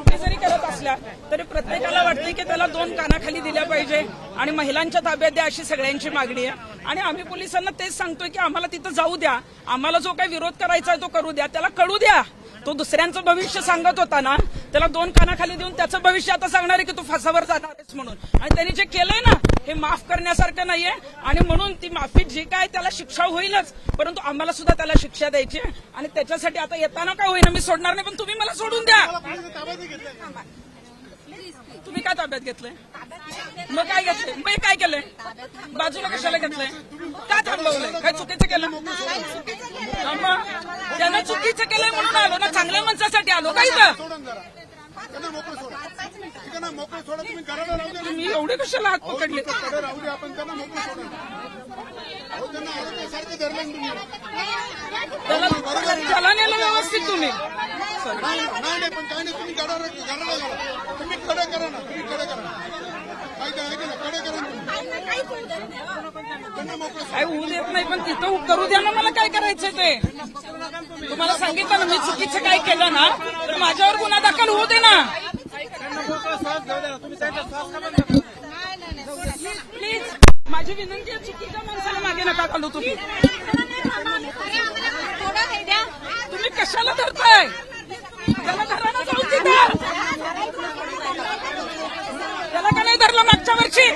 चुकी जरी करत असल्या तरी प्रत्येकाला वाटते की त्याला 2 कानाखाली दिल्या पाहिजे आणि महिलांच्या ताब्यात द्या अशी सगळ्यांची मागणी आहे. आणि आम्ही पोलिसांना तेच सांगतोय की आम्हाला तिथं जाऊ द्या, आम्हाला जो काही विरोध करायचा आहे तो करू द्या, त्याला कळू द्या. तो दुसऱ्यांचं भविष्य सांगत होता ना, त्याला 2 कानाखाली देऊन त्याचं भविष्य आता सांगणार आहे की तू फासावर जाणार आहेस म्हणून. आणि त्यांनी जे केलंय ना हे माफ करण्यासारखं नाहीये आणि म्हणून ती माफी जी काय त्याला शिक्षा होईलच, परंतु आम्हाला सुद्धा त्याला शिक्षा द्यायची आहे. आणि त्याच्यासाठी आता येताना काय होईना मी सोडणार नाही, पण तुम्ही मला सोडून द्या. तुम्ही काय ताब्यात घेतलंय? मग काय घेतलंय? मग काय केलंय? बाजूला कशाला घेतलंय? का थांबवलंय? काय चुकीचं केलं? त्यानं चुकीचं केलंय म्हणून आलो ना, चांगल्या माणसासाठी आलो का इथं? तुम्ही एवढे कशाला हात पकडले? त्याला नेलं व्यवस्थित तुम्ही. काय होऊ देत नाही, पण तिथं करू द्या ना. मला काय करायचंय ते तुम्हाला सांगितलं ना. मी चुकीचं काय केलं ना तर माझ्यावर गुन्हा दाखल होऊ दे ना. प्लीज माझी विनंती आहे, चुकीच्या माणसाला मागे नका घालू तुम्ही. तुम्ही कशाला धरताय? त्याला घराला जाऊन तिथं त्याला का नाही धरलं मागच्या वर्षी?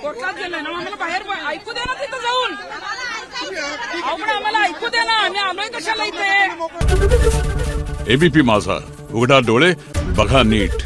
कोर्टात गेलंय ना, आम्हाला बाहेर ऐकू द्या ना तिथं जाऊन. आपण आम्हाला ऐकू द्या ना, आम्ही आलोय कशाला इथे. एबीपी माझा, उघडा डोळे बघा नीट.